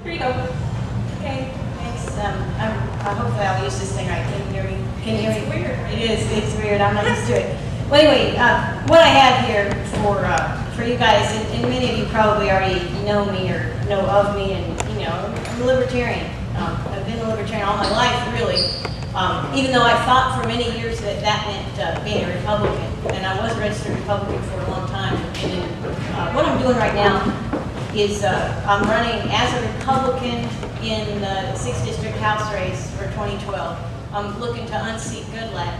Here you go. Okay, thanks. Hopefully I'll use this thing right. Can you hear me? Can you hear me? It's weird. It is. It's weird. I'm not used to it. Well, anyway, what I have here for you guys, and many of you probably already know me or know of me, and you know, I'm a libertarian. I've been a libertarian all my life, really. Even though I thought for many years that meant being a Republican, and I was a registered Republican for a long time. And what I'm doing right now is I'm running as a Republican in the 6th District House race for 2012. I'm looking to unseat Goodlatte.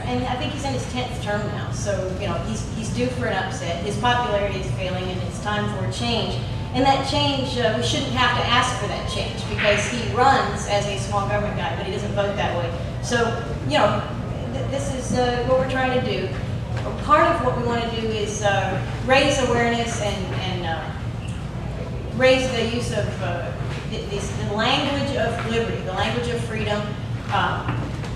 And I think he's in his 10th term now, so you know he's due for an upset. His popularity is failing, and it's time for a change. And that change, we shouldn't have to ask for that change because he runs as a small government guy, but he doesn't vote that way. So, you know, this is what we're trying to do. Part of what we want to do is raise awareness and raise the use of the language of liberty, the language of freedom.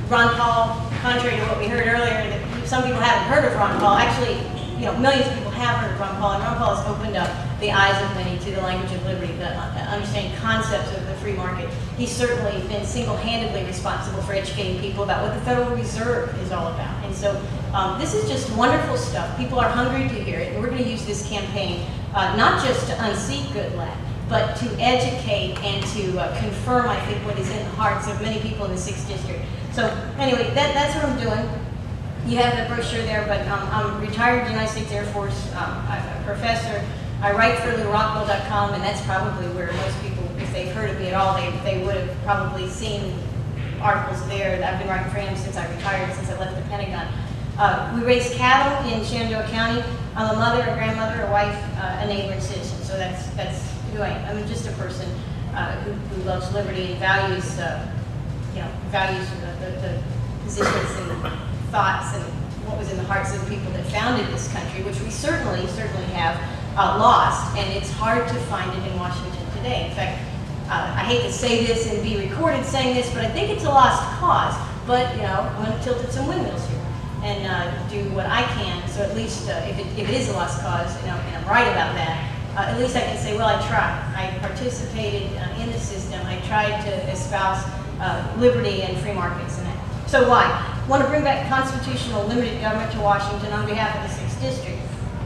Ron Paul, contrary to what we heard earlier, that some people haven't heard of Ron Paul. Actually, you know, millions of people have heard of Ron Paul, and Ron Paul has opened up the eyes of many to the language of liberty, the understanding concepts of the free market. He's certainly been single-handedly responsible for educating people about what the Federal Reserve is all about. And so this is just wonderful stuff. People are hungry to hear it, and we're going to use this campaign not just to unseat Goodlatte, but to educate and to confirm, I think, what is in the hearts of many people in the 6th District. So anyway, that's what I'm doing. You have the brochure there, but I'm retired United States Air Force. I'm a professor. I write for LouRockwell.com, and that's probably where most people, if they've heard of me at all, they would have probably seen articles there. I've been writing for him since I retired, since I left the Pentagon. We raise cattle in Shenandoah County. I'm a mother, a grandmother, a wife, a neighbor, and citizen. So that's who I am. I'm just a person who loves liberty and values, values the positions and thoughts and what was in the hearts of the people that founded this country, which we certainly have lost, and it's hard to find it in Washington today. In fact, I hate to say this and be recorded saying this, but I think it's a lost cause. But you know, I'm going to tilt at some windmills here and do what I can. So at least if it is a lost cause, and I'm right about that, at least I can say, well, I tried. I participated in the system. I tried to espouse liberty and free markets and that. So why? I want to bring back constitutional limited government to Washington on behalf of the 6th District.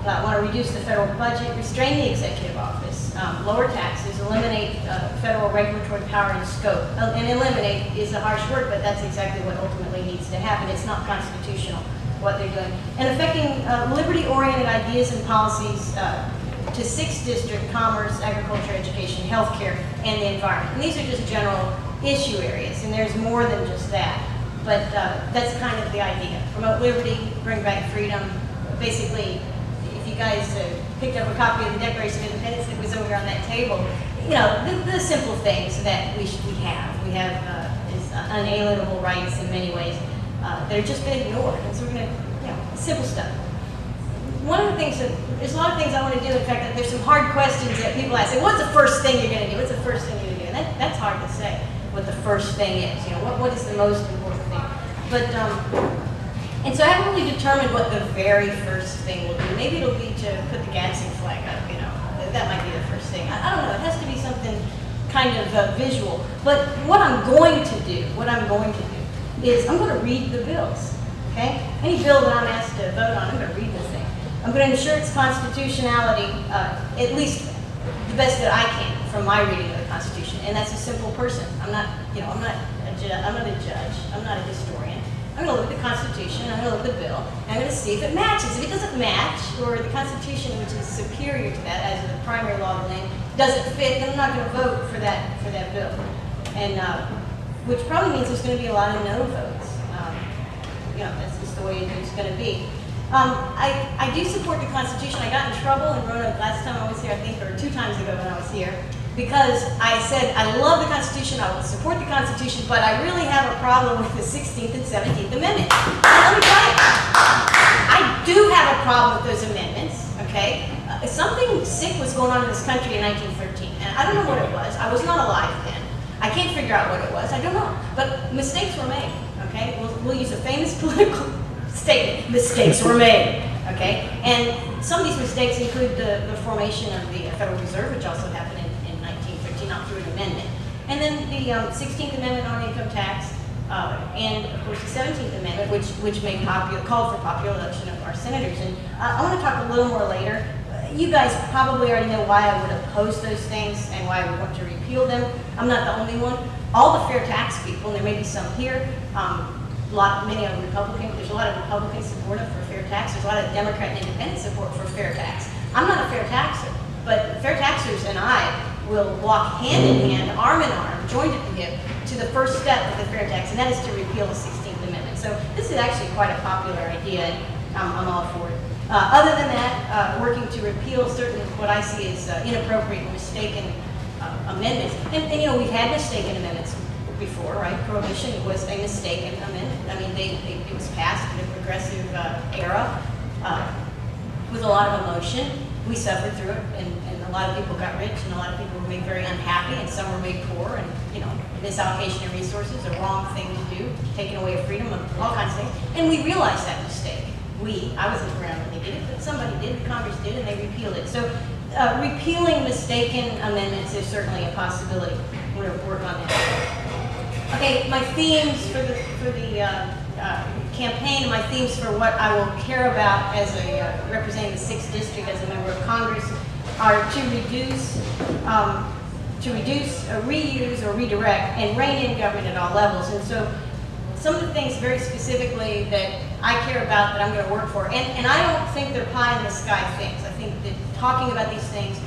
I want to reduce the federal budget, restrain the executive office, lower taxes, eliminate federal regulatory power and scope. And eliminate is a harsh word, but that's exactly what ultimately needs to happen. It's not constitutional what they're doing. And affecting liberty-oriented ideas and policies to 6th District, commerce, agriculture, education, healthcare, and the environment. And these are just general issue areas, and there's more than just that. But that's kind of the idea. Promote liberty, bring back freedom. Basically, if you guys picked up a copy of the Declaration of Independence that was over on that table, you know, the simple things that we have. We have is unalienable rights in many ways that have just been ignored. And so we're going to, you know, simple stuff. One of the things there's a lot of things I want to do. In fact, there's some hard questions that people ask. What's the first thing you're going to do? What's the first thing you're going to do? And that's hard to say. What the first thing is, you know, what is the most important thing? But and so I haven't really determined what the very first thing will be. Maybe it'll be to put the Gadsden flag up. You know, that might be the first thing. I don't know. It has to be something kind of visual. But what I'm going to do is I'm going to read the bills. Okay, any bill that I'm asked to vote on, I'm going to read the thing. I'm going to ensure its constitutionality, at least the best that I can from my reading of the Constitution. And that's a simple person. I'm not a judge. I'm not a historian. I'm going to look at the Constitution. I'm going to look at the bill. And I'm going to see if it matches. If it doesn't match, or the Constitution, which is superior to that as the primary law of the land, doesn't fit, then I'm not going to vote for that bill. And which probably means there's going to be a lot of no votes. You know, that's just the way it's going to be. I do support the Constitution. I got in trouble in Roanoke last time I was here, I think, or 2 times ago when I was here, because I said I love the Constitution, I will support the Constitution, but I really have a problem with the 16th and 17th Amendment. Let me tell you, I do have a problem with those amendments, okay? Something sick was going on in this country in 1913, and I don't know what it was. I was not alive then. I can't figure out what it was. I don't know. But mistakes were made, okay? We'll use a famous political statement. Mistakes were made, okay? And some of these mistakes include the formation of the Federal Reserve, which also happened in not through an amendment. And then the 16th Amendment on income tax, and of course the 17th Amendment, which made called for popular election of our senators. And I want to talk a little more later. You guys probably already know why I would oppose those things and why we want to repeal them. I'm not the only one. All the fair tax people, and there may be some here, many are Republican. There's a lot of Republican support for fair tax. There's a lot of Democrat and Independent support for fair tax. I'm not a fair taxer, but fair taxers and I will walk hand in hand, arm in arm, joined at the hip, to the first step of the fair tax, and that is to repeal the 16th Amendment. So this is actually quite a popular idea, and I'm all for it. Other than that, working to repeal certain, what I see as inappropriate, mistaken amendments. And you know, we've had mistaken amendments before, right? Prohibition was a mistaken amendment. I mean, it was passed in a progressive era with a lot of emotion. We suffered through it, and a lot of people got rich, and a lot of people were made very unhappy, and some were made poor, and you know, misallocation of resources, a wrong thing to do, taking away of freedom, all kinds of things. And we realized that mistake. I wasn't around when they did it, but somebody did, the Congress did, and they repealed it. So repealing mistaken amendments is certainly a possibility. We're going to work on that. Okay, my themes for the campaign, my themes for what I will care about as a representing the 6th District as a member of Congress are to reduce, reuse, or redirect, and rein in government at all levels. And so some of the things very specifically that I care about that I'm going to work for, and I don't think they're pie in the sky things. I think that talking about these things,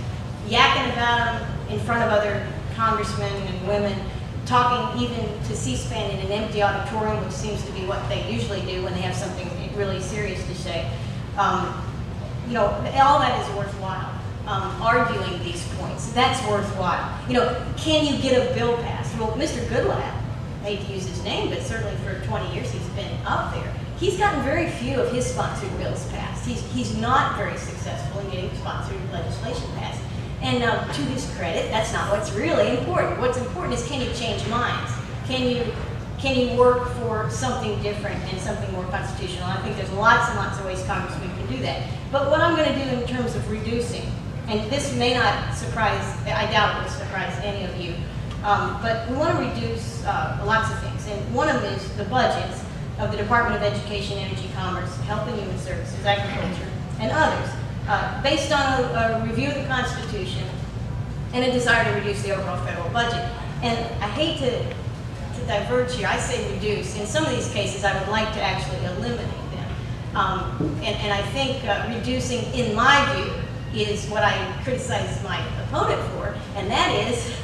yakking about them in front of other congressmen and women, talking even to C-SPAN in an empty auditorium, which seems to be what they usually do when they have something really serious to say, you know, all that is worthwhile. Arguing these points, that's worthwhile. You know, can you get a bill passed? Well, Mr. Goodlatte, I hate to use his name, but certainly for 20 years he's been up there. He's gotten very few of his sponsored bills passed. He's not very successful in getting sponsored legislation passed. And to his credit, that's not what's really important. What's important is, can you change minds? Can you work for something different and something more constitutional? I think there's lots and lots of ways congressmen can do that. But what I'm going to do in terms of reducing, and this may not surprise, I doubt it will surprise any of you, but we want to reduce lots of things. And one of them is the budgets of the Department of Education, Energy, Commerce, Health and Human Services, Agriculture, and others, based on a review of the Constitution and a desire to reduce the overall federal budget. And I hate to diverge here. I say reduce. In some of these cases, I would like to actually eliminate them. And I think reducing, in my view, is what I criticize my opponent for, and that is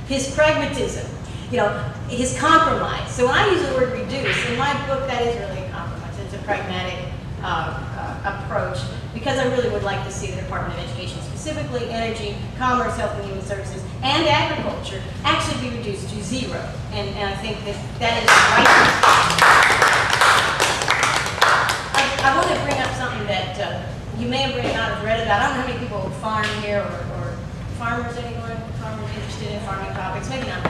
his pragmatism, you know, his compromise. So when I use the word reduce, in my book, that is really a compromise. It's a pragmatic approach, because I really would like to see the Department of Education, specifically Energy, Commerce, Health and Human Services, and Agriculture, actually be reduced to zero. And I think that is right. I want to bring up something that you may or may not have read about. I don't know how many people farm here, or farmers anymore. Farmers interested in farming topics? Maybe not.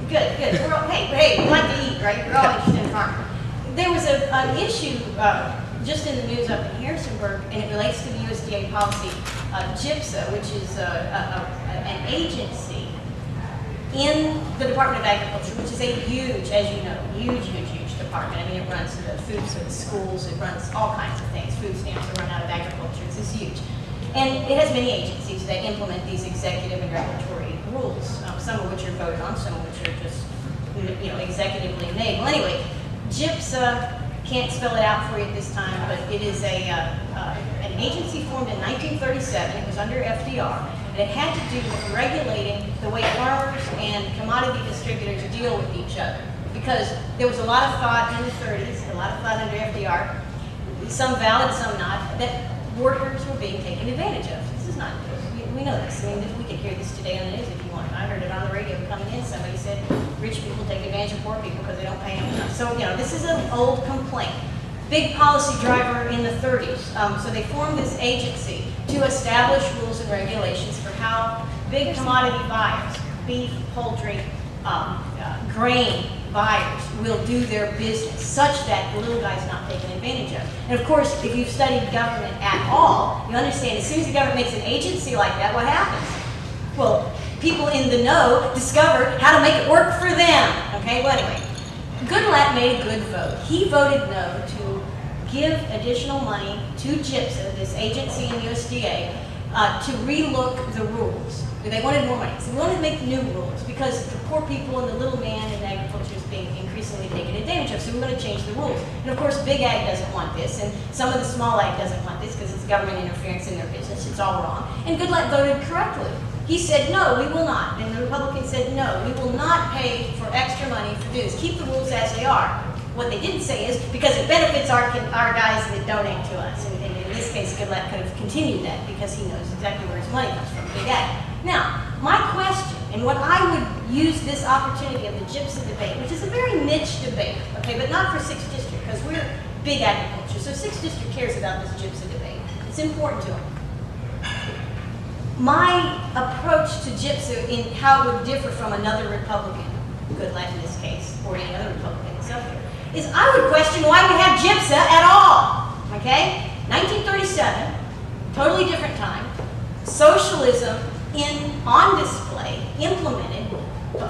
Good. We're all, hey, we like to eat, right? We're all interested in farming. There was an issue just in the news up in Harrisonburg, and it relates to the USDA policy. GIPSA, which is an agency in the Department of Agriculture, which is a huge, as you know, huge department. I mean, it runs the food for the schools, it runs all kinds of things. Food stamps are run out of agriculture. It's huge. And it has many agencies that implement these executive and regulatory rules, some of which are voted on, some of which are just, you know, executively made. Well, anyway, GIPSA, can't spell it out for you at this time, but it is an agency formed in 1937. It was under FDR, and it had to do with regulating the way farmers and commodity distributors deal with each other. Because there was a lot of thought in the 30s, a lot of thought under FDR, some valid, some not, that workers were being taken advantage of. This is not new. We know this. I mean, we can hear this today on the news if you want. I heard it on the radio coming in. Somebody said rich people take advantage of poor people because they don't pay them enough. So, you know, this is an old complaint. Big policy driver in the 30s. So they formed this agency to establish rules and regulations for how big commodity buyers, beef, poultry, grain buyers, will do their business such that the little guy's not taken advantage of. And of course, if you've studied government at all, you understand as soon as the government makes an agency like that, what happens? Well, people in the know discover how to make it work for them. Okay, well anyway, Goodlatte made a good vote. He voted no to give additional money to GIPSA, this agency in USDA, to relook the rules. They wanted more money. So we wanted to make new rules because the poor people and the little man in agriculture is being increasingly taken advantage of. So we want to change the rules. And of course, big ag doesn't want this, and some of the small ag doesn't want this because it's government interference in their business. It's all wrong. And Goodlatte voted correctly. He said, no, we will not. And the Republicans said, no, we will not pay for extra money for this. Keep the rules as they are. What they didn't say is because it benefits our guys that donate to us. And in this case, Goodlatte could have continued that because he knows exactly where his money comes from, big ag. Now, my question, and what I would use this opportunity of the GIPSA debate, which is a very niche debate, okay, but not for 6th District, because we're big agriculture, so 6th District cares about this GIPSA debate. It's important to them. My approach to GIPSA in how it would differ from another Republican, Goodlatte in this case, or any other Republican that's up here, is I would question why we have GIPSA at all, okay? 1937, totally different time, socialism on display, implemented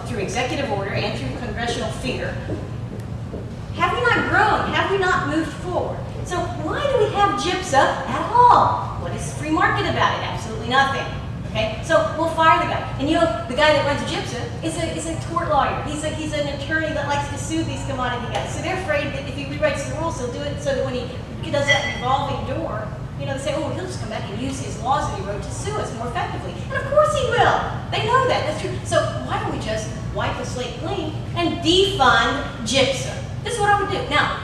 through executive order and through congressional fear. Have we not grown? Have we not moved forward? So why do we have GIPSA at all? What is free market about it? Absolutely nothing. Okay, so we'll fire the guy. And you know, the guy that runs GIPSA is a tort lawyer. He's an attorney that likes to sue these commodity guys. So they're afraid that if he rewrites the rules, he'll do it so that when he does that revolving door, you know, they say, oh, he'll just come back and use his laws that he wrote to sue us more effectively. And of course he will. They know that. That's true. So why don't we just wipe the slate clean and defund GIPSA? This is what I would do. Now,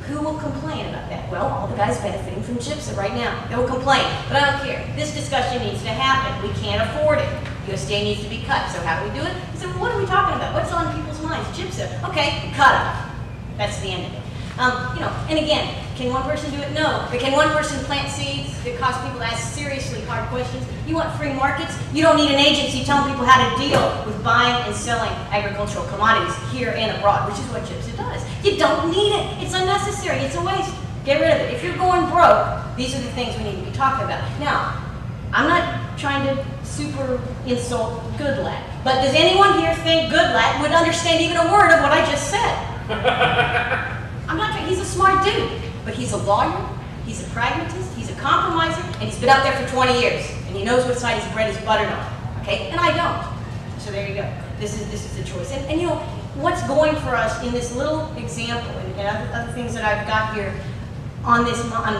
who will complain about that? Well, all the guys benefiting from GIPSA right now. They will complain. But I don't care. This discussion needs to happen. We can't afford it. USDA needs to be cut. So how do we do it? So what are we talking about? What's on people's minds? GIPSA. Okay, cut it. That's the end of it. You know, and again, can one person do it? No. But can one person plant seeds that cause people to ask seriously hard questions? You want free markets? You don't need an agency telling people how to deal with buying and selling agricultural commodities here and abroad, which is what GIPSA does. You don't need it. It's unnecessary. It's a waste. Get rid of it. If you're going broke, these are the things we need to be talking about. Now, I'm not trying to super insult Goodlatte, but does anyone here think Goodlatte would understand even a word of what I just said? I'm not trying, he's a smart dude, but he's a lawyer, he's a pragmatist, he's a compromiser, and he's been up there for 20 years, and he knows what side his bread is buttered on, okay? And I don't. So there you go. This is the choice. And you know, what's going for us in this little example, and other things that I've got here on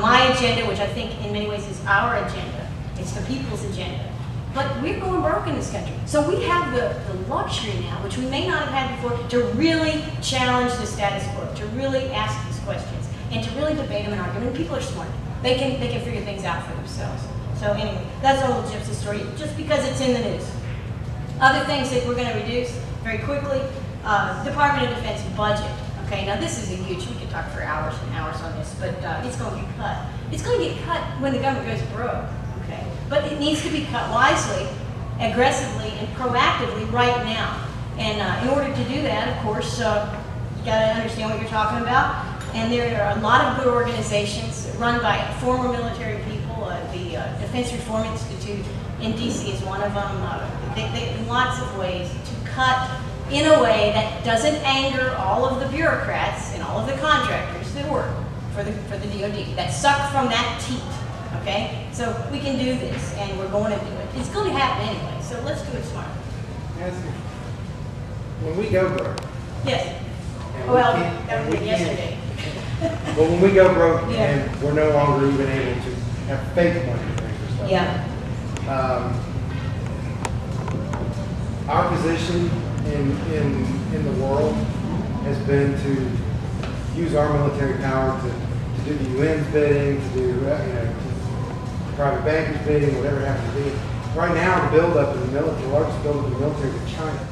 my agenda, which I think in many ways is our agenda, it's the people's agenda. But we're going broke in this country. So we have the luxury now, which we may not have had before, to really challenge the status quo, to really ask these questions, and to really debate them and argue. And people are smart. They can figure things out for themselves. So anyway, that's a little GIPSA story, just because it's in the news. Other things that we're going to reduce very quickly, Department of Defense budget. Okay, now this is a huge, we could talk for hours and hours on this, but it's going to get cut. It's going to get cut when the government goes broke. Okay. But it needs to be cut wisely, aggressively, and proactively right now. And in order to do that, of course, you got to understand what you're talking about. And there are a lot of good organizations run by former military people. The Defense Reform Institute in DC is one of them. They lots of ways to cut in a way that doesn't anger all of the bureaucrats and all of the contractors that work for the DoD, that suck from that teat. Okay, so we can do this, and we're going to do it. It's going to happen anyway, so let's do it smart. Yes. When we go broke. Yes. Well, that was yesterday. But when we go broke, Yeah. and we're no longer even able to have fake money to pay for stuff. Yeah. Our position in the world has been to use our military power to do the UN's bidding, to do private bankers bidding, whatever it happens to be. Right now, the buildup in the military, the largest buildup in the military is in China.